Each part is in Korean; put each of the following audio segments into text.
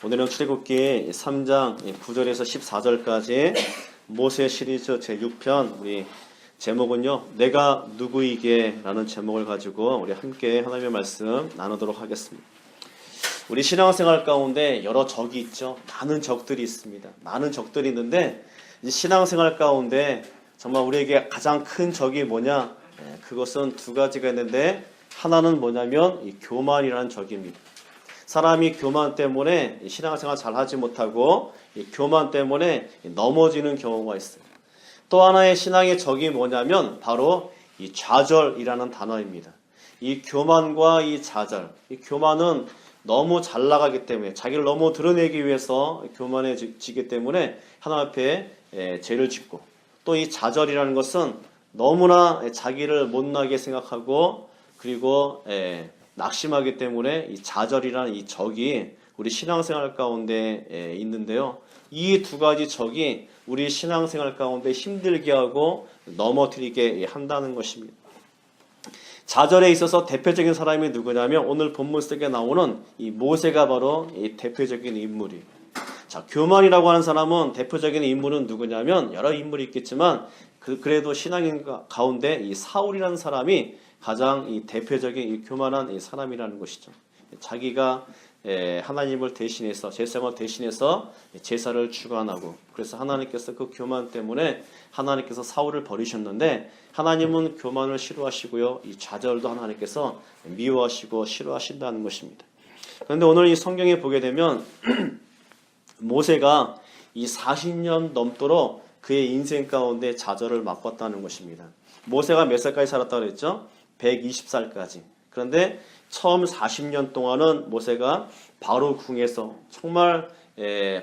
오늘은 출애굽기 3장 9절에서 14절까지 모세 시리즈 제6편 우리 제목은요 내가 누구이게 라는 제목을 가지고 우리 함께 하나님의 말씀 나누도록 하겠습니다. 우리 신앙생활 가운데 여러 적이 있죠. 많은 적들이 있습니다. 많은 적들이 있는데 이 신앙생활 가운데 정말 우리에게 가장 큰 적이 뭐냐? 그것은 두 가지가 있는데 하나는 뭐냐면 이 교만이라는 적입니다. 사람이 교만 때문에 신앙생활 잘 하지 못하고 이 교만 때문에 넘어지는 경우가 있어요. 또 하나의 신앙의 적이 뭐냐면 바로 이 좌절이라는 단어입니다. 이 교만과 이 좌절, 이 교만은 너무 잘 나가기 때문에 자기를 너무 드러내기 위해서 교만해지기 때문에 하나님 앞에 죄를 짓고, 또 이 좌절이라는 것은 너무나 자기를 못나게 생각하고 그리고 낙심하기 때문에 이 좌절이라는 이 적이 우리 신앙생활 가운데 있는데요. 이 두 가지 적이 우리 신앙생활 가운데 힘들게 하고 넘어뜨리게 한다는 것입니다. 좌절에 있어서 대표적인 사람이 누구냐면 오늘 본문 속에 나오는 이 모세가 바로 이 대표적인 인물이에요. 자, 교만이라고 하는 사람은 대표적인 인물은 누구냐면 여러 인물이 있겠지만 그래도 신앙인 가운데 이 사울이라는 사람이 가장 이 대표적인 이 교만한 이 사람이라는 것이죠. 자기가 하나님을 대신해서 제사장을 대신해서 제사를 주관하고, 그래서 하나님께서 그 교만 때문에 하나님께서 사울을 버리셨는데 하나님은 교만을 싫어하시고요, 이 좌절도 하나님께서 미워하시고 싫어하신다는 것입니다. 그런데 오늘 이 성경에 보게 되면 모세가 이 40년 넘도록 그의 인생 가운데 좌절을 맛봤다는 것입니다. 모세가 몇 살까지 살았다고 그랬죠? 120살까지. 그런데 처음 40년 동안은 모세가 바로 궁에서 정말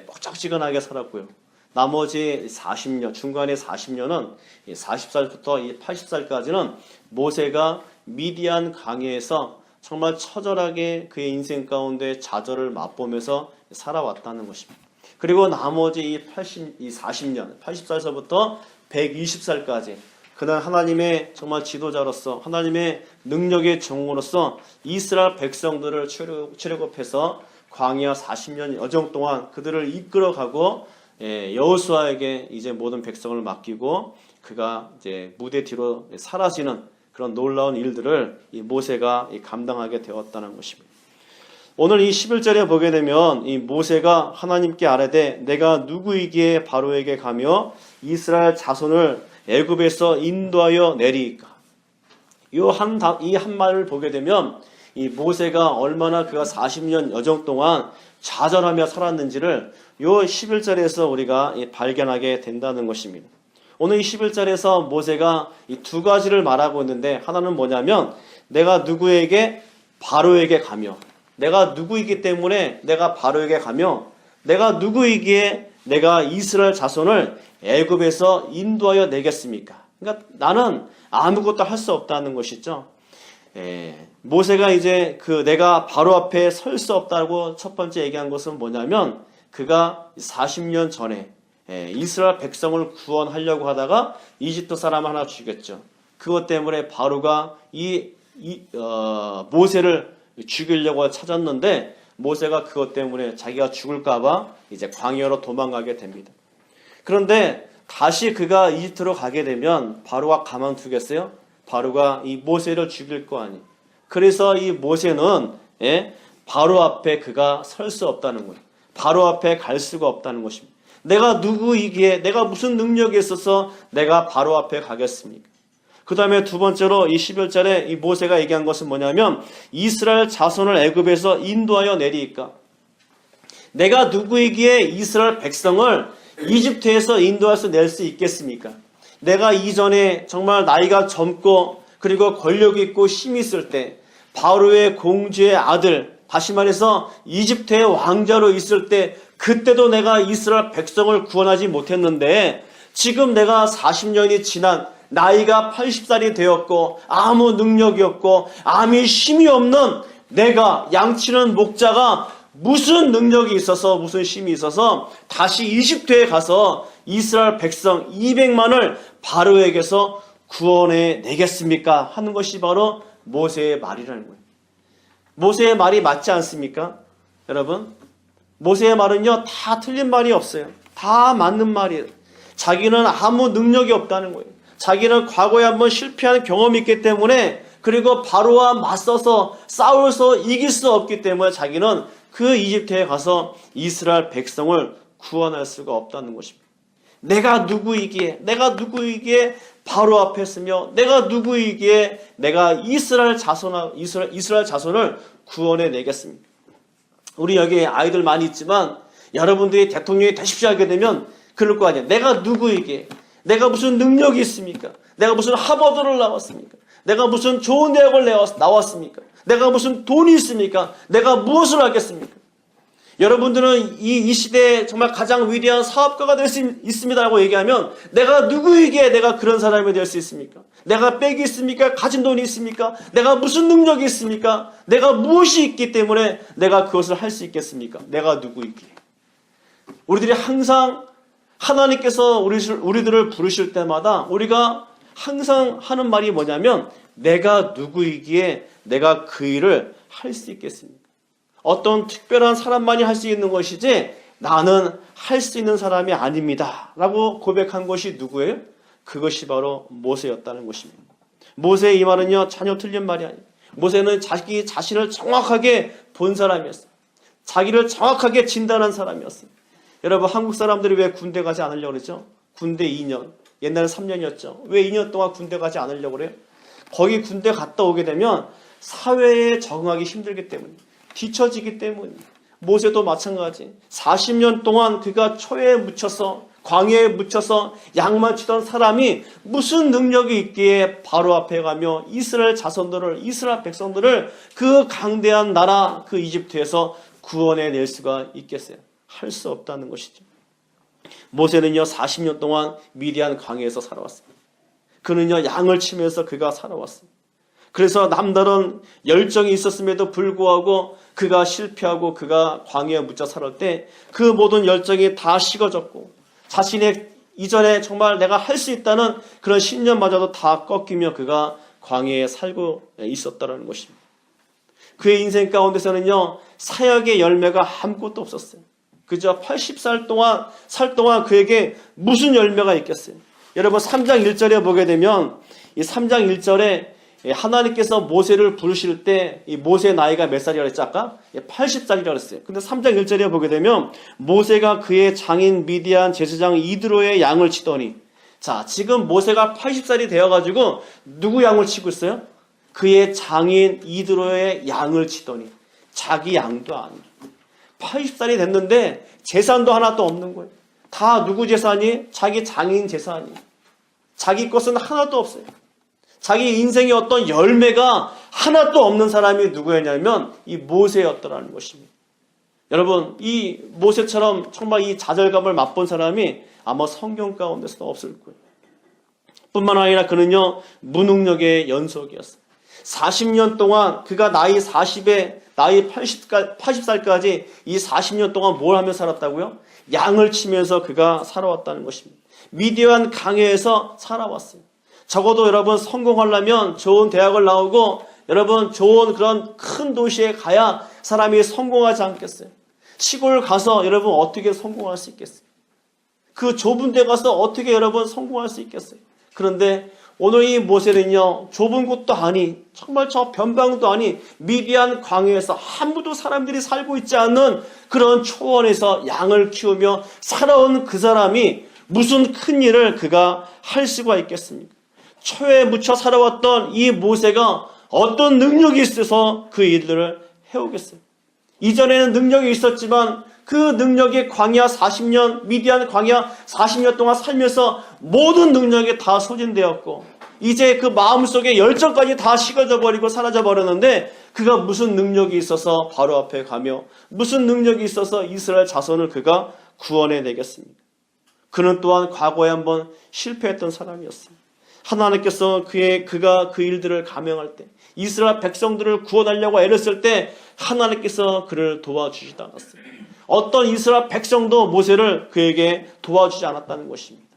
뻑적지근하게 살았고요. 나머지 40년, 중간에 40년은 40살부터 80살까지는 모세가 미디안 강에서 정말 처절하게 그의 인생 가운데 좌절을 맛보면서 살아왔다는 것입니다. 그리고 나머지 40년, 80살서부터 120살까지 그는 하나님의 정말 지도자로서 하나님의 능력의 종으로서 이스라엘 백성들을 출애굽해서 광야 40년 여정 동안 그들을 이끌어가고 여호수아에게 이제 모든 백성을 맡기고 그가 이제 무대 뒤로 사라지는 그런 놀라운 일들을 이 모세가 감당하게 되었다는 것입니다. 오늘 이 11절에 보게 되면 이 모세가 하나님께 아뢰되 내가 누구이기에 바로에게 가며 이스라엘 자손을 애굽에서 인도하여 내리이까. 이 한 말을 보게 되면 이 모세가 얼마나 그가 40년 여정 동안 좌절하며 살았는지를 이 11절에서 우리가 발견하게 된다는 것입니다. 오늘 이 11절에서 모세가 이 두 가지를 말하고 있는데 하나는 뭐냐면 내가 누구에게 바로에게 가며, 내가 누구이기 때문에 내가 바로에게 가며, 내가 누구이기에 내가 이스라엘 자손을 애굽에서 인도하여 내겠습니까? 그러니까 나는 아무것도 할 수 없다는 것이죠. 모세가 이제 내가 바로 앞에 설 수 없다고 첫 번째 얘기한 것은 뭐냐면 그가 40년 전에 이스라엘 백성을 구원하려고 하다가 이집트 사람 하나 죽였죠. 그것 때문에 바로가 모세를 죽이려고 찾았는데 모세가 그것 때문에 자기가 죽을까봐 이제 광야로 도망가게 됩니다. 그런데 다시 그가 이집트로 가게 되면 바로가 가만두겠어요? 바로가 이 모세를 죽일 거 아니에요. 그래서 이 모세는 바로 앞에 그가 설 수 없다는 거예요. 바로 앞에 갈 수가 없다는 것입니다. 내가 누구이기에, 내가 무슨 능력이 있어서 내가 바로 앞에 가겠습니까? 그 다음에 두 번째로 이 11절에 이 모세가 얘기한 것은 뭐냐면 이스라엘 자손을 애굽에서 인도하여 내리이까. 내가 누구이기에 이스라엘 백성을 이집트에서 인도해서 낼 수 있겠습니까? 내가 이전에 정말 나이가 젊고 그리고 권력이 있고 힘이 있을 때 바로의 공주의 아들, 다시 말해서 이집트의 왕자로 있을 때 그때도 내가 이스라엘 백성을 구원하지 못했는데 지금 내가 40년이 지난 나이가 80살이 되었고 아무 능력이 없고 아무 힘이 없는 내가 양치는 목자가 무슨 능력이 있어서 무슨 힘이 있어서 다시 이집트에 가서 이스라엘 백성 200만을 바로에게서 구원해 내겠습니까? 하는 것이 바로 모세의 말이라는 거예요. 모세의 말이 맞지 않습니까? 여러분, 모세의 말은요, 다 틀린 말이 없어요. 다 맞는 말이에요. 자기는 아무 능력이 없다는 거예요. 자기는 과거에 한번 실패한 경험이 있기 때문에, 그리고 바로와 맞서서 싸워서 이길 수 없기 때문에 자기는 그 이집트에 가서 이스라엘 백성을 구원할 수가 없다는 것입니다. 내가 누구이기에 바로 앞에 서며, 내가 누구이기에 내가 이스라엘 자손을 구원해 내겠습니다. 우리 여기 아이들 많이 있지만 여러분들이 대통령이 되십시오 하게 되면 그럴 거 아니에요. 내가 누구이기에, 내가 무슨 능력이 있습니까? 내가 무슨 하버드를 나왔습니까? 내가 무슨 좋은 대학을 나왔습니까? 내가 무슨 돈이 있습니까? 내가 무엇을 하겠습니까? 여러분들은 이 시대에 정말 가장 위대한 사업가가 될 수 있습니다라고 얘기하면 내가 누구이기에 내가 그런 사람이 될 수 있습니까? 내가 빽이 있습니까? 가진 돈이 있습니까? 내가 무슨 능력이 있습니까? 내가 무엇이 있기 때문에 내가 그것을 할 수 있겠습니까? 내가 누구이기에. 우리들이 항상 하나님께서 우리들을 부르실 때마다 우리가 항상 하는 말이 뭐냐면 내가 누구이기에 내가 그 일을 할 수 있겠습니까? 어떤 특별한 사람만이 할 수 있는 것이지 나는 할 수 있는 사람이 아닙니다 라고 고백한 것이 누구예요? 그것이 바로 모세였다는 것입니다. 모세의 이 말은요, 전혀 틀린 말이 아니에요. 모세는 자기 자신을 정확하게 본 사람이었어요. 자기를 정확하게 진단한 사람이었어요. 여러분, 한국 사람들이 왜 군대 가지 않으려고 그러죠? 군대 2년, 옛날에 3년이었죠. 왜 2년 동안 군대 가지 않으려고 그래요? 거기 군대 갔다 오게 되면 사회에 적응하기 힘들기 때문에, 뒤처지기 때문에. 모세도 마찬가지. 40년 동안 그가 초에 묻혀서, 광야에 묻혀서 양만 치던 사람이 무슨 능력이 있기에 바로 앞에 가며 이스라엘 백성들을 그 강대한 나라 그 이집트에서 구원해낼 수가 있겠어요? 할 수 없다는 것이죠. 모세는요, 40년 동안 미디안 광야에서 살아왔습니다. 그는요, 양을 치면서 그가 살아왔습니다. 그래서 남다른 열정이 있었음에도 불구하고 그가 실패하고 그가 광야에 묻혀 살을 때 그 모든 열정이 다 식어졌고 자신의 이전에 정말 내가 할 수 있다는 그런 신념마저도 다 꺾이며 그가 광야에 살고 있었다는 것입니다. 그의 인생 가운데서는요, 사역의 열매가 아무것도 없었어요. 그저 80살 동안 그에게 무슨 열매가 있겠어요? 여러분, 3장 1절에 보게 되면 이 3장 1절에 하나님께서 모세를 부르실 때 이 모세의 나이가 몇 살이라고 했죠? 아까 80살이라고 했어요. 근데 3장 1절에 보게 되면 모세가 그의 장인 미디안 제사장 이드로의 양을 치더니, 자, 지금 모세가 80살이 되어가지고 누구 양을 치고 있어요? 그의 장인 이드로의 양을 치더니, 자기 양도 아니에요. 80살이 됐는데 재산도 하나도 없는 거예요. 다 누구 재산이? 자기 장인 재산이. 자기 것은 하나도 없어요. 자기 인생의 어떤 열매가 하나도 없는 사람이 누구였냐면 이 모세였더라는 것입니다. 여러분, 이 모세처럼 정말 이 좌절감을 맛본 사람이 아마 성경 가운데서도 없을 거예요. 뿐만 아니라 그는요, 무능력의 연속이었어요. 40년 동안 그가 나이 80살까지 이 40년 동안 뭘 하며 살았다고요? 양을 치면서 그가 살아왔다는 것입니다. 미디안 광야에서 살아왔어요. 적어도 여러분, 성공하려면 좋은 대학을 나오고 여러분 좋은 그런 큰 도시에 가야 사람이 성공하지 않겠어요? 시골 가서 여러분 어떻게 성공할 수 있겠어요? 그 좁은 데 가서 어떻게 여러분 성공할 수 있겠어요? 그런데 오늘 이 모세는요, 좁은 곳도 아니, 정말 저 변방도 아니, 미디안 광야에서 아무도 사람들이 살고 있지 않는 그런 초원에서 양을 키우며 살아온 그 사람이 무슨 큰 일을 그가 할 수가 있겠습니까? 초에 묻혀 살아왔던 이 모세가 어떤 능력이 있어서 그 일들을 해오겠어요? 이전에는 능력이 있었지만 그 능력이 광야 40년, 미디안 광야 40년 동안 살면서 모든 능력이 다 소진되었고 이제 그 마음속에 열정까지 다 식어져 버리고 사라져 버렸는데 그가 무슨 능력이 있어서 바로 앞에 가며 무슨 능력이 있어서 이스라엘 자손을 그가 구원해 내겠습니까? 그는 또한 과거에 한번 실패했던 사람이었습니다. 하나님께서 그가 그 일들을 감행할 때 이스라엘 백성들을 구원하려고 애를 쓸 때 하나님께서 그를 도와주시지 않았어요. 어떤 이스라엘 백성도 모세를 그에게 도와주지 않았다는 것입니다.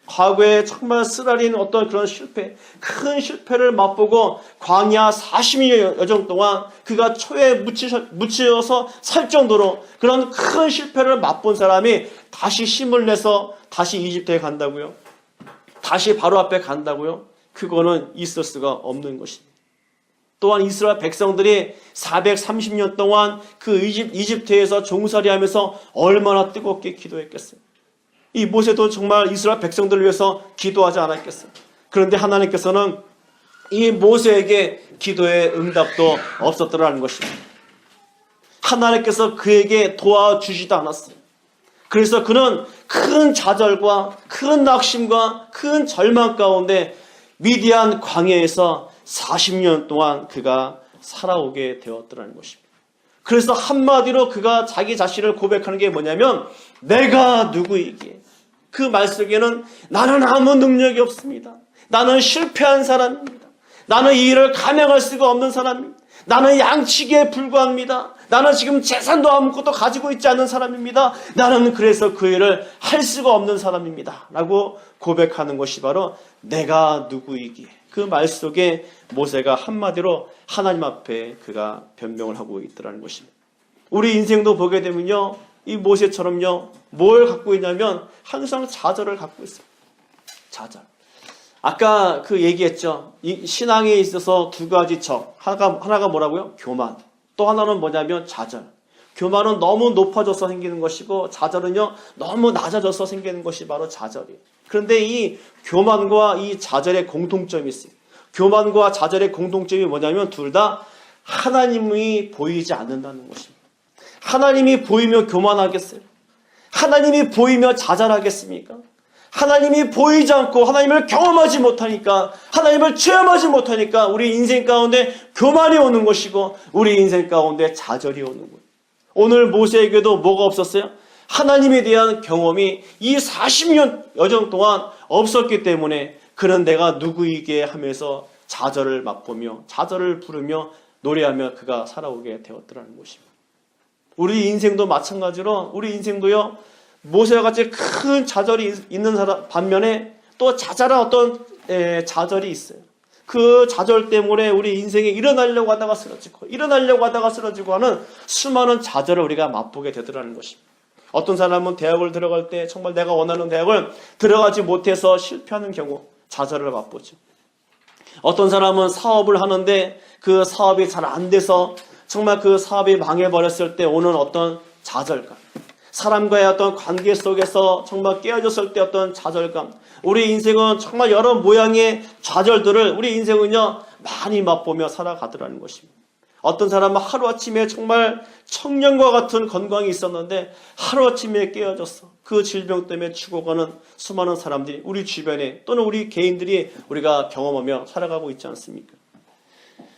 과거에 정말 쓰라린 어떤 그런 실패, 큰 실패를 맛보고 광야 40년 여정 동안 그가 초에 묻혀서 살 정도로 그런 큰 실패를 맛본 사람이 다시 힘을 내서 다시 이집트에 간다고요? 다시 바로 앞에 간다고요? 그거는 있을 수가 없는 것입니다. 또한 이스라엘 백성들이 430년 동안 그 이집트에서 종살이하면서 얼마나 뜨겁게 기도했겠어요. 이 모세도 정말 이스라엘 백성들을 위해서 기도하지 않았겠어요. 그런데 하나님께서는 이 모세에게 기도의 응답도 없었더라는 것입니다. 하나님께서 그에게 도와주지도 않았어요. 그래서 그는 큰 좌절과 큰 낙심과 큰 절망 가운데 미디안 광야에서 40년 동안 그가 살아오게 되었더라는 것입니다. 그래서 한마디로 그가 자기 자신을 고백하는 게 뭐냐면 내가 누구이기에, 그 말 속에는 나는 아무 능력이 없습니다. 나는 실패한 사람입니다. 나는 이 일을 감당할 수가 없는 사람입니다. 나는 양치기에 불과합니다. 나는 지금 재산도 아무것도 가지고 있지 않는 사람입니다. 나는 그래서 그 일을 할 수가 없는 사람입니다. 라고 고백하는 것이 바로 내가 누구이기에, 그 말 속에 모세가 한마디로 하나님 앞에 그가 변명을 하고 있더라는 것입니다. 우리 인생도 보게 되면요, 이 모세처럼요, 뭘 갖고 있냐면 항상 좌절을 갖고 있어요. 좌절. 아까 그 얘기했죠. 이 신앙에 있어서 두 가지 적. 하나가 뭐라고요? 교만. 또 하나는 뭐냐면 좌절. 교만은 너무 높아져서 생기는 것이고 좌절은요, 너무 낮아져서 생기는 것이 바로 좌절이에요. 그런데 이 교만과 이 좌절의 공통점이 있어요. 교만과 좌절의 공통점이 뭐냐면 둘 다 하나님이 보이지 않는다는 것입니다. 하나님이 보이며 교만하겠어요? 하나님이 보이며 좌절하겠습니까? 하나님이 보이지 않고 하나님을 경험하지 못하니까, 하나님을 체험하지 못하니까 우리 인생 가운데 교만이 오는 것이고 우리 인생 가운데 좌절이 오는 거예요. 오늘 모세에게도 뭐가 없었어요? 하나님에 대한 경험이 이 40년 여정 동안 없었기 때문에 그는 내가 누구이게 하면서 좌절을 맛보며 좌절을 부르며 노래하며 그가 살아오게 되었더라는 것입니다. 우리 인생도 마찬가지로 우리 인생도요, 모세와 같이 큰 좌절이 있는 사람 반면에 또 자잘한 어떤 좌절이 있어요. 그 좌절 때문에 우리 인생에 일어나려고 하다가 쓰러지고 하는 수많은 좌절을 우리가 맛보게 되더라는 것입니다. 어떤 사람은 대학을 들어갈 때 정말 내가 원하는 대학을 들어가지 못해서 실패하는 경우 좌절을 맛보죠. 어떤 사람은 사업을 하는데 그 사업이 잘 안 돼서 정말 그 사업이 망해버렸을 때 오는 어떤 좌절감, 사람과의 어떤 관계 속에서 정말 깨어졌을 때 어떤 좌절감, 우리 인생은 정말 여러 모양의 좌절들을 우리 인생은요 많이 맛보며 살아가더라는 것입니다. 어떤 사람은 하루아침에 정말 청년과 같은 건강이 있었는데 하루아침에 깨어졌어. 그 질병 때문에 죽어가는 수많은 사람들이 우리 주변에 또는 우리 개인들이 우리가 경험하며 살아가고 있지 않습니까?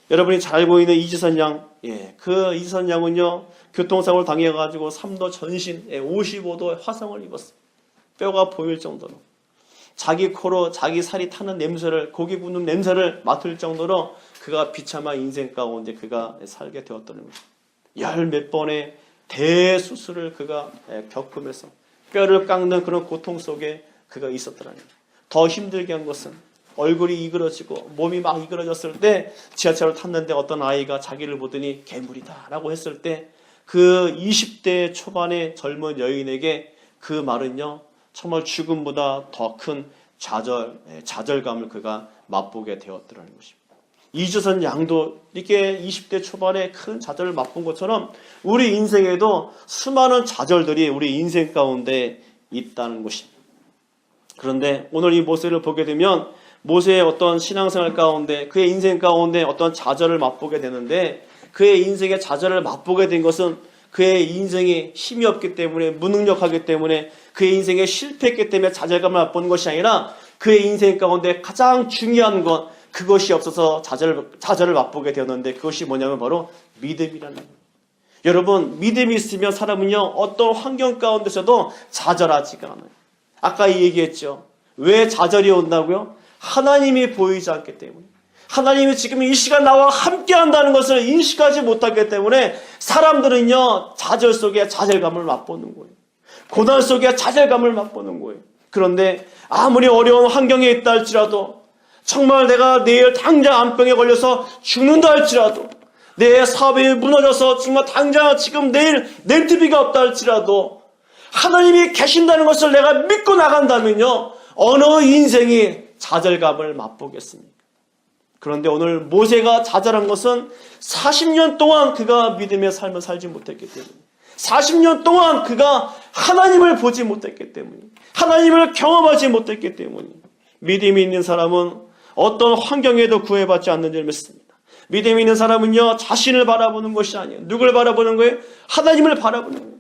여러분이 잘 알고 있는 이지선 양, 그 이지선 양은요 교통사고를 당해가지고 3도 전신 55도 화상을 입었어요. 뼈가 보일 정도로. 자기 코로 자기 살이 타는 냄새를, 고기 굽는 냄새를 맡을 정도로 그가 비참한 인생 가운데 그가 살게 되었다는 거죠. 열 몇 번의 대수술을 그가 겪으면서 뼈를 깎는 그런 고통 속에 그가 있었더라는 거죠. 더 힘들게 한 것은 얼굴이 이그러지고 몸이 막 이그러졌을 때 지하철을 탔는데 어떤 아이가 자기를 보더니 괴물이다 라고 했을 때 그 20대 초반의 젊은 여인에게 그 말은요 정말 죽음보다 더 큰 좌절감을 그가 맛보게 되었더라는 것입니다. 이주선 양도 이렇게 20대 초반에 큰 좌절을 맛본 것처럼 우리 인생에도 수많은 좌절들이 우리 인생 가운데 있다는 것입니다. 그런데 오늘 이 모세를 보게 되면 모세의 어떤 신앙생활 가운데 그의 인생 가운데 어떤 좌절을 맛보게 되는데 그의 인생의 좌절을 맛보게 된 것은 그의 인생에 힘이 없기 때문에 무능력하기 때문에 그의 인생에 실패했기 때문에 좌절감을 맛보는 것이 아니라 그의 인생 가운데 가장 중요한 것 그것이 없어서 좌절을 맛보게 되었는데 그것이 뭐냐면 바로 믿음이라는 거예요. 여러분 믿음이 있으면 사람은요 어떤 환경 가운데서도 좌절하지가 않아요. 아까 이 얘기했죠. 왜 좌절이 온다고요? 하나님이 보이지 않기 때문에 하나님이 지금 이 시간 나와 함께 한다는 것을 인식하지 못하기 때문에 사람들은요 좌절 속에 좌절감을 맛보는 거예요. 고난 속에 좌절감을 맛보는 거예요. 그런데 아무리 어려운 환경에 있다 할지라도, 정말 내가 내일 당장 암병에 걸려서 죽는다 할지라도, 내 사업이 무너져서 정말 당장 지금 내일 렌트비가 없다 할지라도 하나님이 계신다는 것을 내가 믿고 나간다면요, 어느 인생이 좌절감을 맛보겠습니까? 그런데 오늘 모세가 좌절한 것은 40년 동안 그가 믿음의 삶을 살지 못했기 때문에, 40년 동안 그가 하나님을 보지 못했기 때문에, 하나님을 경험하지 못했기 때문에, 믿음이 있는 사람은 어떤 환경에도 구애받지 않는 줄 믿습니다. 믿음이 있는 사람은요, 자신을 바라보는 것이 아니에요. 누굴 바라보는 거예요? 하나님을 바라보는 거예요.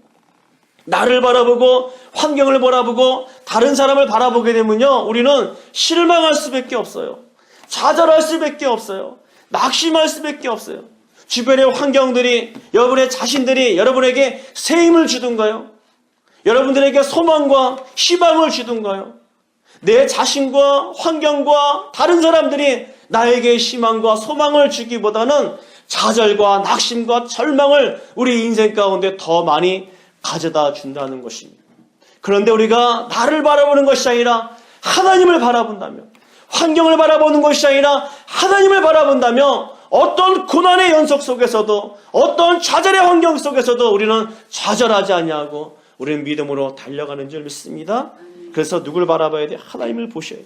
나를 바라보고 환경을 바라보고 다른 사람을 바라보게 되면요, 우리는 실망할 수밖에 없어요. 좌절할 수밖에 없어요. 낙심할 수밖에 없어요. 주변의 환경들이, 여러분의 자신들이 여러분에게 새 힘을 주든가요? 여러분들에게 소망과 희망을 주든가요? 내 자신과 환경과 다른 사람들이 나에게 희망과 소망을 주기보다는 좌절과 낙심과 절망을 우리 인생 가운데 더 많이 가져다 준다는 것입니다. 그런데 우리가 나를 바라보는 것이 아니라 하나님을 바라본다면, 환경을 바라보는 것이 아니라 하나님을 바라본다면, 어떤 고난의 연속 속에서도, 어떤 좌절의 환경 속에서도 우리는 좌절하지 아니하고 우리는 믿음으로 달려가는 줄 믿습니다. 그래서 누굴 바라봐야 돼? 하나님을 보셔야 돼.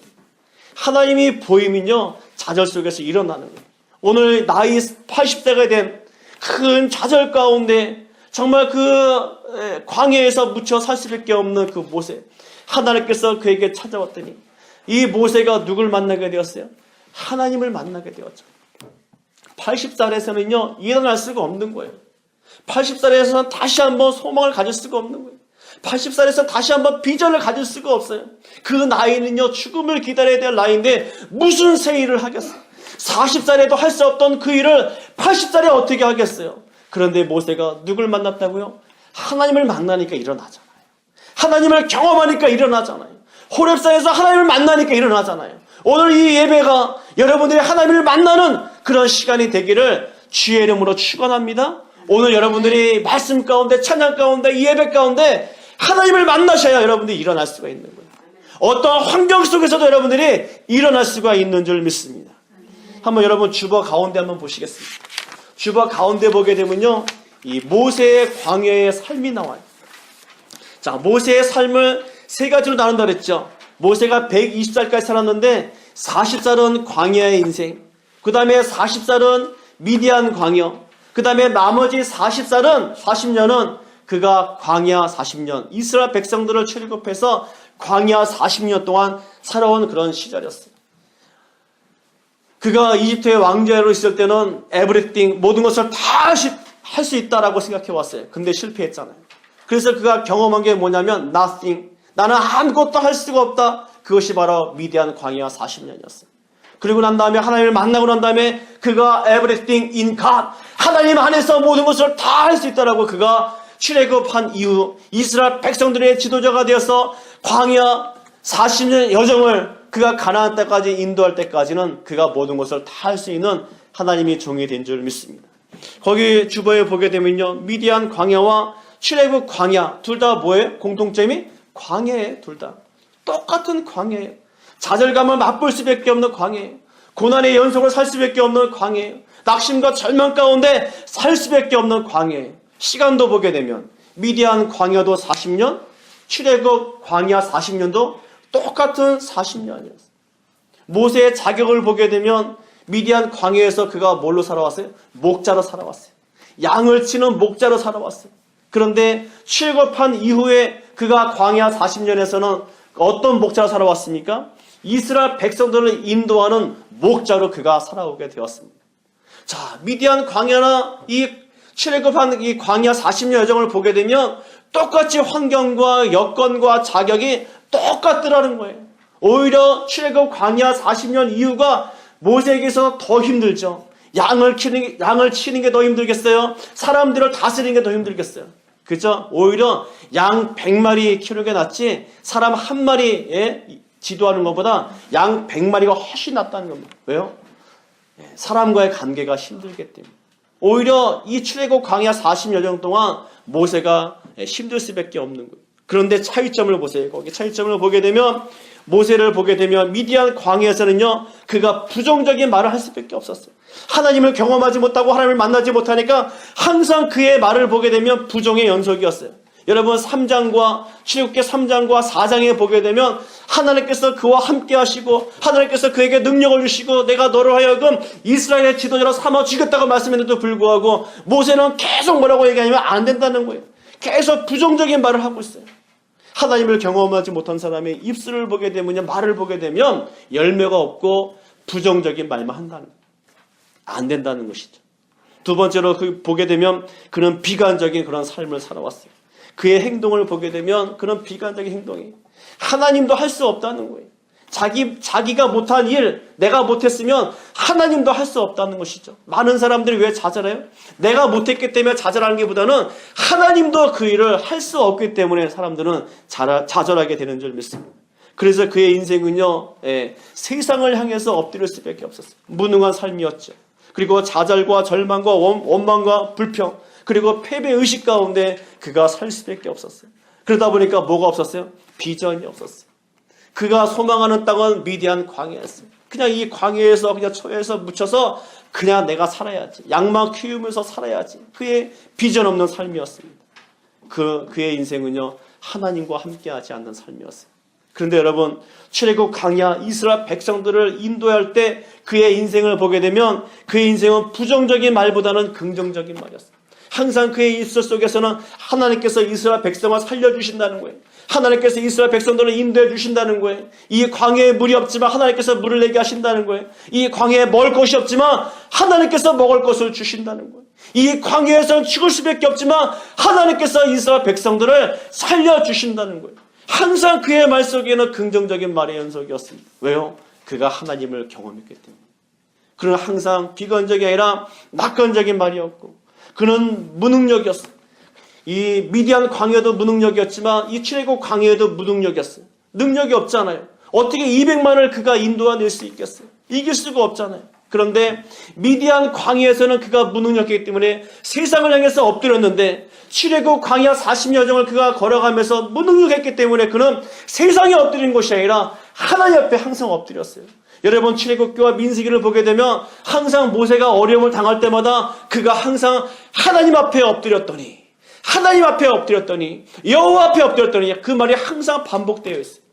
하나님이 보이면요, 좌절 속에서 일어나는 거예요. 오늘 나이 80세가 된 큰 좌절 가운데 정말 그 광야에서 묻혀 살 수밖에 없는 그 모세, 하나님께서 그에게 찾아왔더니 이 모세가 누굴 만나게 되었어요? 하나님을 만나게 되었죠. 80살에서는요, 일어날 수가 없는 거예요. 80살에서는 다시 한번 소망을 가질 수가 없는 거예요. 80살에서 다시 한번 비전을 가질 수가 없어요. 그 나이는요, 죽음을 기다려야 될 나이인데 무슨 새 일을 하겠어요? 40살에도 할 수 없던 그 일을 80살에 어떻게 하겠어요? 그런데 모세가 누굴 만났다고요? 하나님을 만나니까 일어나잖아요. 하나님을 경험하니까 일어나잖아요. 호렙산에서 하나님을 만나니까 일어나잖아요. 오늘 이 예배가 여러분들이 하나님을 만나는 그런 시간이 되기를 주의 이름으로 축원합니다. 오늘 여러분들이 말씀 가운데, 찬양 가운데, 이 예배 가운데 하나님을 만나셔야 여러분들이 일어날 수가 있는 거예요. 어떤 환경 속에서도 여러분들이 일어날 수가 있는 줄 믿습니다. 한번 여러분 주보 가운데 한번 보시겠습니다. 주보 가운데 보게 되면요, 이 모세의 광야의 삶이 나와요. 자, 모세의 삶을 세 가지로 나눈다 그랬죠. 모세가 120살까지 살았는데 40살은 광야의 인생, 그 다음에 40살은 미디안 광야, 그 다음에 나머지 40년은 그가 광야 40년, 이스라엘 백성들을 출애굽해서 광야 40년 동안 살아온 그런 시절이었어요. 그가 이집트의 왕자로 있을 때는 에브리띵, 모든 것을 다 할 수 있다라고 생각해 왔어요. 근데 실패했잖아요. 그래서 그가 경험한 게 뭐냐면 nothing, 나는 아무것도 할 수가 없다. 그것이 바로 미디안 광야 40년이었어요. 그리고 난 다음에 하나님을 만나고 난 다음에 그가 everything in God, 하나님 안에서 모든 것을 다 할 수 있다라고 그가 출애굽한 이후 이스라엘 백성들의 지도자가 되어서 광야 40년 여정을 그가 가나안 땅까지 인도할 때까지는 그가 모든 것을 다 할 수 있는 하나님이 종이 된 줄 믿습니다. 거기 주보에 보게 되면요, 미디안 광야와 출애굽 광야 둘 다 뭐예요? 공통점이 광야예요. 둘 다 똑같은 광야예요. 좌절감을 맛볼 수밖에 없는 광야예요. 고난의 연속을 살 수밖에 없는 광야예요. 낙심과 절망 가운데 살 수밖에 없는 광야예요. 시간도 보게 되면 미디안 광야도 40년, 출애굽 광야 40년도 똑같은 40년이었어요. 모세의 자격을 보게 되면 미디안 광야에서 그가 뭘로 살아왔어요? 목자로 살아왔어요. 양을 치는 목자로 살아왔어요. 그런데 출애굽한 이후에 그가 광야 40년에서는 어떤 목자로 살아왔습니까? 이스라엘 백성들을 인도하는 목자로 그가 살아오게 되었습니다. 자, 미디안 광야나 이 출애굽한 이 광야 40년 여정을 보게 되면 똑같이 환경과 여건과 자격이 똑같더라는 거예요. 오히려 출애굽 광야 40년 이후가 모세에게서 더 힘들죠. 양을 치는 게 더 힘들겠어요? 사람들을 다스리는 게 더 힘들겠어요? 그죠? 오히려 양 100마리 키우는 게 낫지 사람 한 마리에 지도하는 것보다 양 100마리가 훨씬 낫다는 겁니다. 왜요? 사람과의 관계가 힘들기 때문에. 오히려 이 출애굽 광야 40여정 동안 모세가 힘들 수밖에 없는 거예요. 그런데 차이점을 보세요. 거기 차이점을 보게 되면 모세를 보게 되면 미디안 광야에서는요, 그가 부정적인 말을 할 수밖에 없었어요. 하나님을 경험하지 못하고 하나님을 만나지 못하니까 항상 그의 말을 보게 되면 부정의 연속이었어요. 여러분 3장과 출애굽기 3장과 4장에 보게 되면 하나님께서 그와 함께 하시고 하나님께서 그에게 능력을 주시고 내가 너를 하여금 이스라엘의 지도자로 삼아 주겠다고 말씀했는데도 불구하고 모세는 계속 뭐라고 얘기하냐면 안 된다는 거예요. 계속 부정적인 말을 하고 있어요. 하나님을 경험하지 못한 사람의 입술을 보게 되면, 말을 보게 되면 열매가 없고 부정적인 말만 한다는 거예요. 안 된다는 것이죠. 두 번째로 보게 되면 그는 비관적인 그런 삶을 살아왔어요. 그의 행동을 보게 되면 그런 비관적인 행동이 하나님도 할 수 없다는 거예요. 자기가 못한 일, 내가 못했으면 하나님도 할 수 없다는 것이죠. 많은 사람들이 왜 좌절해요? 내가 못했기 때문에 좌절하는 것보다는 하나님도 그 일을 할 수 없기 때문에 사람들은 좌절하게 되는 줄 믿습니다. 그래서 그의 인생은요, 세상을 향해서 엎드릴 수밖에 없었어요. 무능한 삶이었죠. 그리고 좌절과 절망과 원망과 불평, 그리고 패배의식 가운데 그가 살 수밖에 없었어요. 그러다 보니까 뭐가 없었어요? 비전이 없었어요. 그가 소망하는 땅은 미디안 광야였어요. 그냥 이 광야에서 그냥 초에서 묻혀서 그냥 내가 살아야지. 양만 키우면서 살아야지. 그의 비전 없는 삶이었습니다. 그의 인생은요, 하나님과 함께하지 않는 삶이었어요. 그런데 여러분, 출애굽 광야 이스라엘 백성들을 인도할 때 그의 인생을 보게 되면 그의 인생은 부정적인 말보다는 긍정적인 말이었어요. 항상 그의 입술 속에서는 하나님께서 이스라엘 백성을 살려주신다는 거예요. 하나님께서 이스라엘 백성들을 인도해 주신다는 거예요. 이 광야에 물이 없지만 하나님께서 물을 내게 하신다는 거예요. 이 광야에 먹을 것이 없지만 하나님께서 먹을 것을 주신다는 거예요. 이 광야에서는 죽을 수밖에 없지만 하나님께서 이스라엘 백성들을 살려주신다는 거예요. 항상 그의 말 속에는 긍정적인 말의 연속이었습니다. 왜요? 그가 하나님을 경험했기 때문에. 그는 항상 비관적이 아니라 낙관적인 말이었고 그는 무능력이었어요. 이 미디안 광야도 무능력이었지만 이 출애굽 광야에도 무능력이었어요. 능력이 없잖아요. 어떻게 200만을 그가 인도해낼 수 있겠어요? 이길 수가 없잖아요. 그런데 미디안 광야에서는 그가 무능력이기 때문에 세상을 향해서 엎드렸는데 출애굽 광야 40여정을 그가 걸어가면서 무능력했기 때문에 그는 세상에 엎드린 것이 아니라 하나님 앞에 항상 엎드렸어요. 여러분 출애굽기와 민수기를 보게 되면 항상 모세가 어려움을 당할 때마다 그가 항상 하나님 앞에 엎드렸더니 하나님 앞에 엎드렸더니 여호와 앞에 엎드렸더니 그 말이 항상 반복되어 있어요.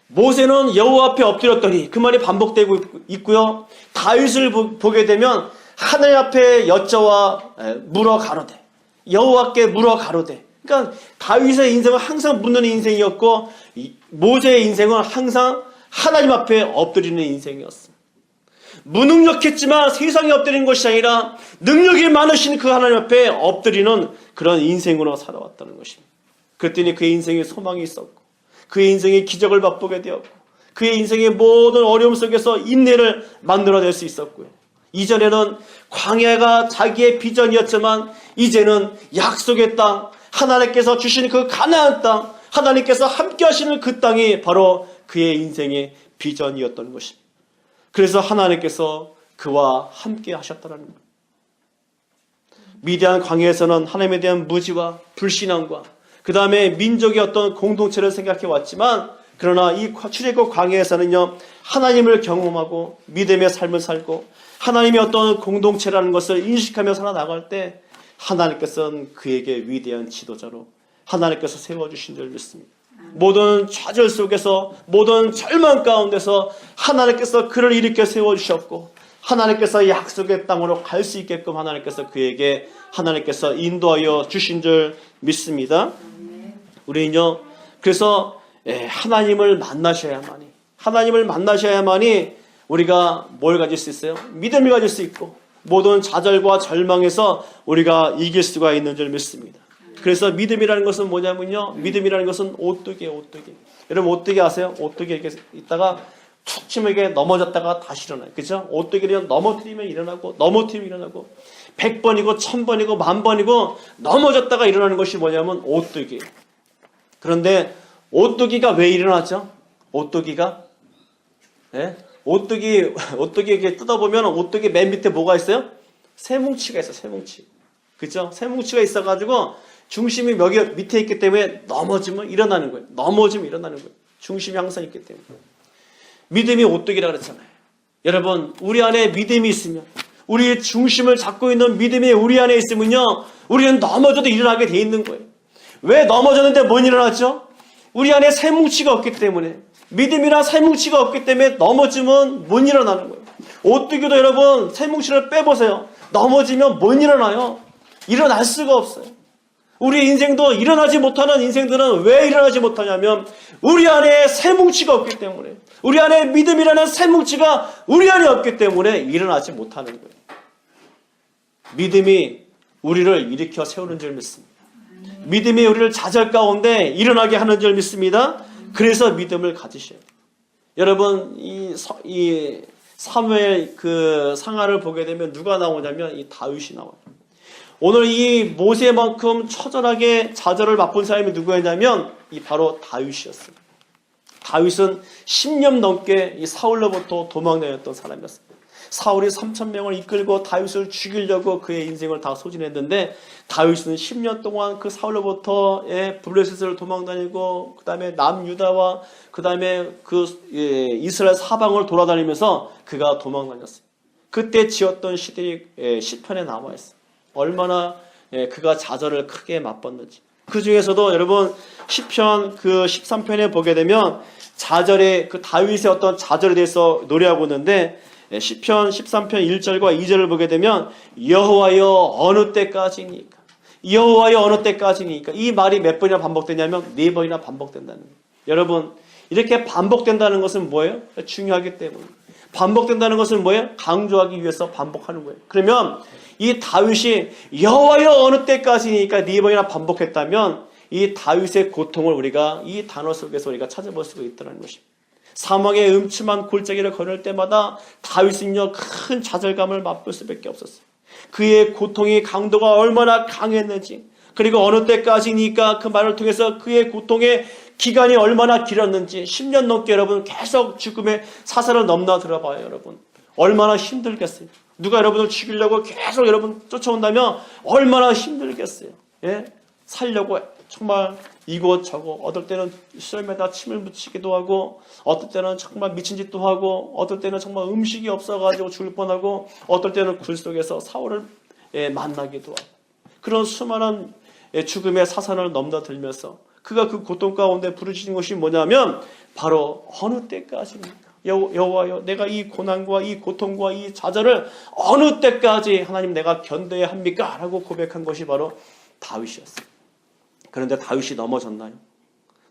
모세는 여호와 앞에 엎드렸더니 그 말이 반복되고 있고요. 다윗을 보게 되면 하나님 앞에 여짜와 물어 가로되 여호와께 물어 가로되. 그러니까 다윗의 인생은 항상 묻는 인생이었고 모세의 인생은 항상 하나님 앞에 엎드리는 인생이었습니다. 무능력했지만 세상에 엎드리는 것이 아니라 능력이 많으신 그 하나님 앞에 엎드리는 그런 인생으로 살아왔다는 것입니다. 그랬더니 그의 인생에 소망이 있었고 그의 인생에 기적을 맛보게 되었고 그의 인생의 모든 어려움 속에서 인내를 만들어낼 수 있었고요. 이전에는 광야가 자기의 비전이었지만 이제는 약속의 땅, 하나님께서 주신 그 가나안 땅, 하나님께서 함께 하시는 그 땅이 바로 그의 인생의 비전이었던 것입니다. 그래서 하나님께서 그와 함께 하셨다는 거예요. 미디안 광야에서는 하나님에 대한 무지와 불신앙과 그 다음에 민족의 어떤 공동체를 생각해 왔지만 그러나 이 출애굽 광야에서는요 하나님을 경험하고 믿음의 삶을 살고 하나님의 어떤 공동체라는 것을 인식하며 살아나갈 때 하나님께서는 그에게 위대한 지도자로 하나님께서 세워주신 줄 믿습니다. 모든 좌절 속에서 모든 절망 가운데서 하나님께서 그를 일으켜 세워주셨고 하나님께서 약속의 땅으로 갈 수 있게끔 하나님께서 인도하여 주신 줄 믿습니다. 우리는요 그래서 하나님을 만나셔야만이 우리가 뭘 가질 수 있어요? 믿음을 가질 수 있고 모든 좌절과 절망에서 우리가 이길 수가 있는 줄 믿습니다. 그래서 믿음이라는 것은 뭐냐면요. 믿음이라는 것은 오뚜기예요. 오뚜기. 여러분 오뚜기 아세요? 오뚜기 이렇게 있다가 툭 치면 이게 넘어졌다가 다시 일어나요. 그죠? 오뚜기를 넘어뜨리면 일어나고 넘어뜨리면 일어나고 100번이고 1000번이고 10,000번이고 넘어졌다가 일어나는 것이 뭐냐면 오뚜기예요. 그런데 오뚜기가 왜 일어나죠? 오뚜기가 오뚜기 이렇게 뜯어보면 오뚜기 맨 밑에 뭐가 있어요? 새뭉치가 있어요. 새뭉치. 그죠? 새뭉치가 있어가지고 중심이 여기 밑에 있기 때문에 넘어지면 일어나는 거예요. 넘어지면 일어나는 거예요. 중심이 항상 있기 때문에. 믿음이 오뚜기라 그랬잖아요. 여러분, 우리 안에 믿음이 있으면, 우리의 중심을 잡고 있는 믿음이 우리 안에 있으면요, 우리는 넘어져도 일어나게 돼 있는 거예요. 왜 넘어졌는데 못 일어났죠? 우리 안에 쇠뭉치가 없기 때문에, 믿음이란 쇠뭉치가 없기 때문에 넘어지면 못 일어나는 거예요. 오뚜기도 여러분 쇠뭉치를 빼보세요. 넘어지면 못 일어나요. 일어날 수가 없어요. 우리 인생도 일어나지 못하는 인생들은 왜 일어나지 못하냐면 우리 안에 쇠뭉치가 없기 때문에, 우리 안에 믿음이라는 쇠뭉치가 우리 안에 없기 때문에 일어나지 못하는 거예요. 믿음이 우리를 일으켜 세우는 줄 믿습니다. 믿음이 우리를 좌절 가운데 일어나게 하는 줄 믿습니다. 그래서 믿음을 가지셔야 돼요. 여러분, 이 사무엘 그 상하를 보게 되면 누가 나오냐면 이 다윗이 나와요. 오늘 이 모세만큼 처절하게 좌절을 맛본 사람이 누구였냐면 이 바로 다윗이었어요. 다윗은 10년 넘게 이 사울로부터 도망다녔던 사람이었습니다. 사울이 3,000명을 이끌고 다윗을 죽이려고 그의 인생을 다 소진했는데 다윗은 10년 동안 그 사울로부터의 블레셋을 도망다니고 그 다음에 남유다와 그 다음에 그 이스라엘 사방을 돌아다니면서 그가 도망다녔어요. 그때 지었던 시들이 시편에 나와있어요. 얼마나 그가 좌절을 크게 맛봤는지. 그 중에서도 여러분 시편 그 13편에 보게 되면 좌절의 그 다윗의 어떤 좌절에 대해서 노래하고 있는데 시편 13편 1절과 2절을 보게 되면 여호와여 어느 때까지니까, 여호와여 어느 때까지니까, 이 말이 몇 번이나 반복되냐면 4번이나 반복된다는 거예요. 여러분, 이렇게 반복된다는 것은 뭐예요? 중요하기 때문에. 반복된다는 것은 뭐예요? 강조하기 위해서 반복하는 거예요. 그러면 이 다윗이 여호와여 어느 때까지니까 4번이나 반복했다면 이 다윗의 고통을 우리가 이 단어 속에서 우리가 찾아볼 수가 있다는 것입니다. 사망의 음침한 골짜기를 걸을 때마다 다윗은요 큰 좌절감을 맛볼 수밖에 없었어요. 그의 고통의 강도가 얼마나 강했는지, 그리고 어느 때까지니까 그 말을 통해서 그의 고통의 기간이 얼마나 길었는지, 10년 넘게 여러분 계속 죽음의 사슬을 넘나들어 봐요. 여러분 얼마나 힘들겠어요. 누가 여러분을 죽이려고 계속 여러분 쫓아온다면 얼마나 힘들겠어요. 예? 살려고 정말 이곳저곳, 어떨 때는 수염에다 침을 묻히기도 하고, 어떨 때는 정말 미친 짓도 하고, 어떨 때는 정말 음식이 없어가지고 죽을 뻔하고, 어떨 때는 굴 속에서 사울을 만나기도 하고, 그런 수많은 죽음의 사선을 넘나들면서 그가 그 고통 가운데 부르짖는 것이 뭐냐면 바로 어느 때까지입니까? 여호와여, 내가 이 고난과 이 고통과 이 좌절을 어느 때까지 하나님 내가 견뎌야 합니까? 라고 고백한 것이 바로 다윗이었어요. 그런데 다윗이 넘어졌나요?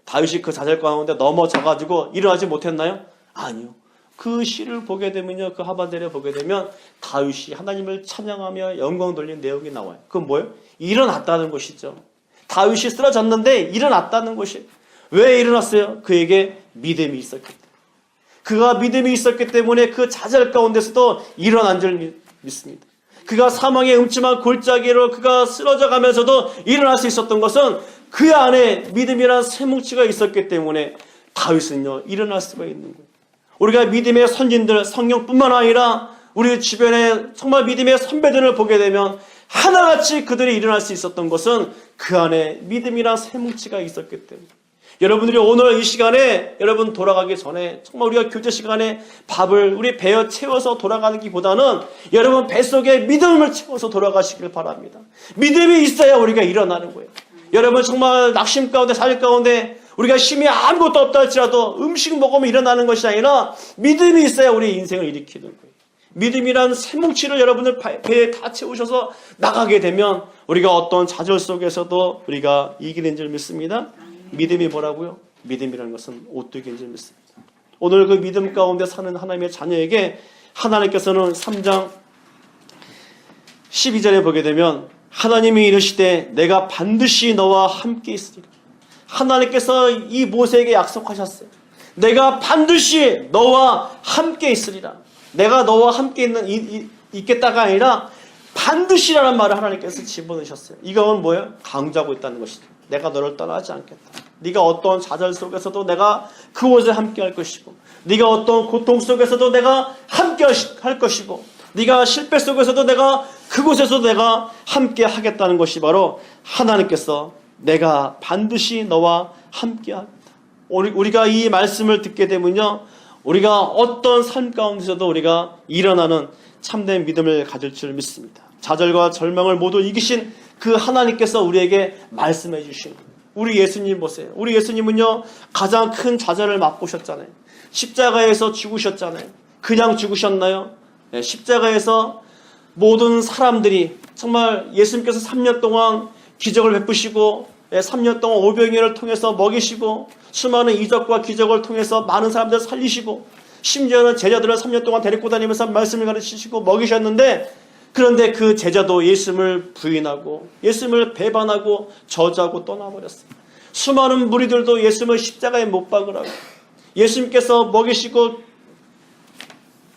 다윗이 그 좌절 가운데 넘어져가지고 일어나지 못했나요? 아니요. 그 시를 보게 되면요, 그 하반절에 보게 되면 다윗이 하나님을 찬양하며 영광 돌린 내용이 나와요. 그건 뭐예요? 일어났다는 것이죠. 다윗이 쓰러졌는데 일어났다는 것이. 왜 일어났어요? 그에게 믿음이 있었기 때문에. 그가 믿음이 있었기 때문에 그 좌절 가운데서도 일어난 줄 믿습니다. 그가 사망의 음침한 골짜기로 그가 쓰러져 가면서도 일어날 수 있었던 것은 그 안에 믿음이라는 쇠뭉치가 있었기 때문에 다윗은요 일어날 수가 있는 거예요. 우리가 믿음의 선진들, 성령뿐만 아니라 우리 주변에 정말 믿음의 선배들을 보게 되면 하나같이 그들이 일어날 수 있었던 것은 그 안에 믿음이라는 쇠뭉치가 있었기 때문에. 여러분들이 오늘 이 시간에 여러분 돌아가기 전에 정말 우리가 교제 시간에 밥을 우리 배에 채워서 돌아가는 기보다는 여러분 뱃속에 믿음을 채워서 돌아가시길 바랍니다. 믿음이 있어야 우리가 일어나는 거예요. 여러분 정말 낙심 가운데 사실 가운데 우리가 힘이 아무것도 없다 할지라도 음식 먹으면 일어나는 것이 아니라 믿음이 있어야 우리 인생을 일으키는 거예요. 믿음이란 쇠뭉치를 여러분들 배에 다 채우셔서 나가게 되면 우리가 어떤 좌절 속에서도 우리가 이기는 줄 믿습니다. 믿음이 뭐라고요? 믿음이라는 것은 오뚜기인 줄 믿습니다. 오늘 그 믿음 가운데 사는 하나님의 자녀에게 하나님께서는 3장 12절에 보게 되면 하나님이 이르시되 내가 반드시 너와 함께 있으리라. 하나님께서 이 모세에게 약속하셨어요. 내가 반드시 너와 함께 있으리라. 내가 너와 함께 있겠다가 아니라 반드시라는 말을 하나님께서 집어넣으셨어요. 이건 뭐예요? 강조하고 있다는 것이죠. 내가 너를 떠나지 않겠다. 네가 어떤 좌절 속에서도 내가 그곳에 함께 할 것이고, 네가 어떤 고통 속에서도 내가 함께 할 것이고, 네가 실패 속에서도 내가 그곳에서 내가 함께 하겠다는 것이 바로 하나님께서 내가 반드시 너와 함께 하겠다. 우리가 이 말씀을 듣게 되면요, 우리가 어떤 삶 가운데서도 우리가 일어나는 참된 믿음을 가질 줄 믿습니다. 좌절과 절망을 모두 이기신 그 하나님께서 우리에게 말씀해 주신 우리 예수님 보세요. 우리 예수님은요, 가장 큰 좌절을 맛보셨잖아요. 십자가에서 죽으셨잖아요. 그냥 죽으셨나요? 네, 십자가에서 모든 사람들이 정말 예수님께서 3년 동안 기적을 베푸시고 3년 동안 오병이어를 통해서 먹이시고 수많은 이적과 기적을 통해서 많은 사람들을 살리시고 심지어는 제자들을 3년 동안 데리고 다니면서 말씀을 가르치시고 먹이셨는데, 그런데 그 제자도 예수님을 부인하고 예수님을 배반하고 저주하고 떠나버렸어요. 수많은 무리들도 예수님을 십자가에 못 박으라고, 예수님께서 먹이시고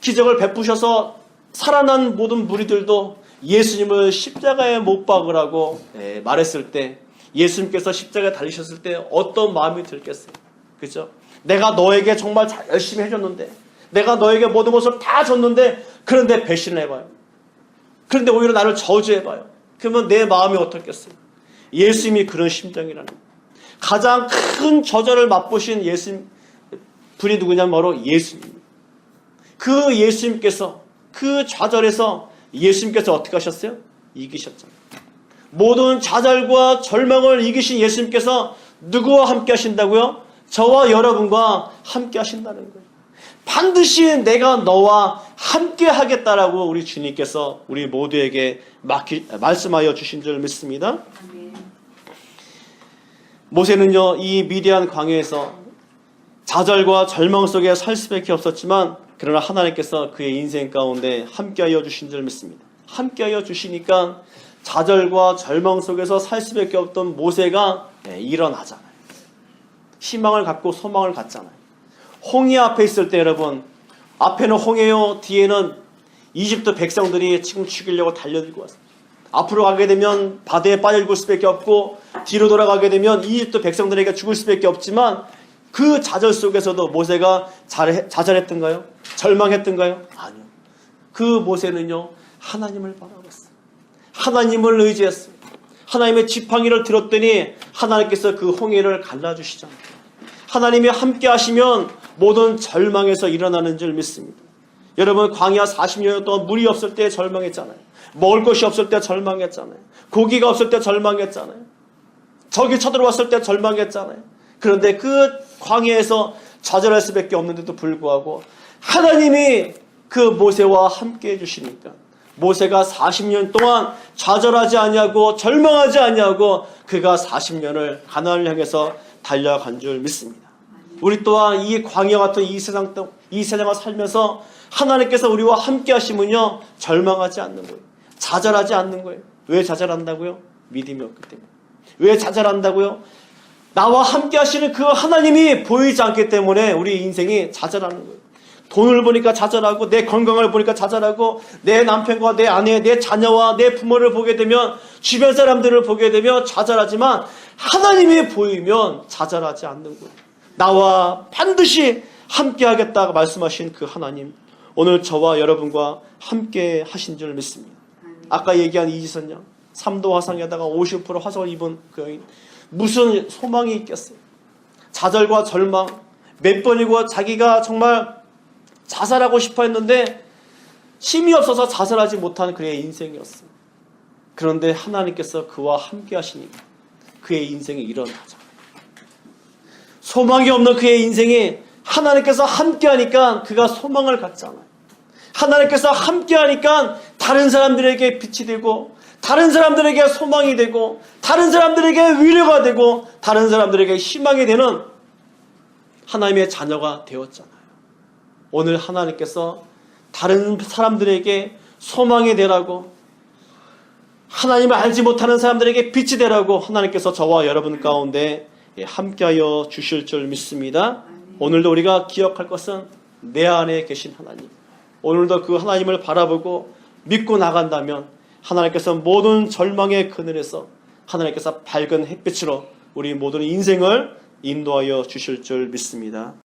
기적을 베푸셔서 살아난 모든 무리들도 예수님을 십자가에 못 박으라고 말했을 때, 예수님께서 십자가에 달리셨을 때 어떤 마음이 들겠어요? 그렇죠? 내가 너에게 정말 열심히 해줬는데, 내가 너에게 모든 것을 다 줬는데, 그런데 배신을 해봐요. 그런데 오히려 나를 저주해봐요. 그러면 내 마음이 어떻겠어요? 예수님이 그런 심정이라는 거예요. 가장 큰 저절을 맛보신 예수님 분이 누구냐면 바로 예수님. 그 예수님께서 그 좌절에서 예수님께서 어떻게 하셨어요? 이기셨잖아요. 모든 좌절과 절망을 이기신 예수님께서 누구와 함께 하신다고요? 저와 여러분과 함께 하신다는 거예요. 반드시 내가 너와 함께 하겠다라고 우리 주님께서 우리 모두에게 말씀하여 주신 줄 믿습니다. 모세는요, 이 미디안 광야에서 좌절과 절망 속에 살 수밖에 없었지만, 그러나 하나님께서 그의 인생 가운데 함께하여 주신 줄 믿습니다. 함께하여 주시니까 좌절과 절망 속에서 살 수밖에 없던 모세가 일어나잖아요. 희망을 갖고 소망을 갖잖아요. 홍해 앞에 있을 때 여러분, 앞에는 홍해요, 뒤에는 이집트 백성들이 지금 죽이려고 달려들고 왔어요. 앞으로 가게 되면 바다에 빠져 죽을 수밖에 없고, 뒤로 돌아가게 되면 이집트 백성들에게 죽을 수밖에 없지만, 그 좌절 속에서도 모세가 좌절했던가요? 절망했던가요? 아니요. 그 모세는요, 하나님을 바라봤어요. 하나님을 의지했어요. 하나님의 지팡이를 들었더니 하나님께서 그 홍해를 갈라주시잖아요. 하나님이 함께 하시면 모든 절망에서 일어나는 줄 믿습니다. 여러분, 광야 40년 동안 물이 없을 때 절망했잖아요. 먹을 것이 없을 때 절망했잖아요. 고기가 없을 때 절망했잖아요. 적이 쳐들어왔을 때 절망했잖아요. 그런데 그 광야에서 좌절할 수밖에 없는데도 불구하고 하나님이 그 모세와 함께 해주시니까 모세가 40년 동안 좌절하지 아니하고 절망하지 아니하고 그가 40년을 가나안을 향해서 달려간 줄 믿습니다. 우리 또한 이 광야 같은 이 세상을 살면서 하나님께서 우리와 함께 하시면요, 절망하지 않는 거예요. 좌절하지 않는 거예요. 왜 좌절한다고요? 믿음이 없기 때문에. 왜 좌절한다고요? 나와 함께 하시는 그 하나님이 보이지 않기 때문에 우리 인생이 좌절하는 거예요. 돈을 보니까 좌절하고, 내 건강을 보니까 좌절하고, 내 남편과 내 아내, 내 자녀와 내 부모를 보게 되면, 주변 사람들을 보게 되면 좌절하지만 하나님이 보이면 좌절하지 않는 거예요. 나와 반드시 함께 하겠다고 말씀하신 그 하나님, 오늘 저와 여러분과 함께 하신 줄 믿습니다. 아까 얘기한 이지선 양, 3도 화상에다가 50% 화상을 입은 그 여인, 무슨 소망이 있겠어요? 좌절과 절망, 몇 번이고 자기가 정말 자살하고 싶어 했는데 힘이 없어서 자살하지 못한 그의 인생이었어요. 그런데 하나님께서 그와 함께 하시니까 그의 인생이 일어나죠. 소망이 없는 그의 인생이 하나님께서 함께 하니까 그가 소망을 갖잖아요. 하나님께서 함께 하니까 다른 사람들에게 빛이 되고, 다른 사람들에게 소망이 되고, 다른 사람들에게 위로가 되고, 다른 사람들에게 희망이 되는 하나님의 자녀가 되었잖아요. 오늘 하나님께서 다른 사람들에게 소망이 되라고, 하나님을 알지 못하는 사람들에게 빛이 되라고 하나님께서 저와 여러분 가운데 함께하여 주실 줄 믿습니다. 오늘도 우리가 기억할 것은 내 안에 계신 하나님, 오늘도 그 하나님을 바라보고 믿고 나간다면 하나님께서 모든 절망의 그늘에서 하나님께서 밝은 햇빛으로 우리 모든 인생을 인도하여 주실 줄 믿습니다.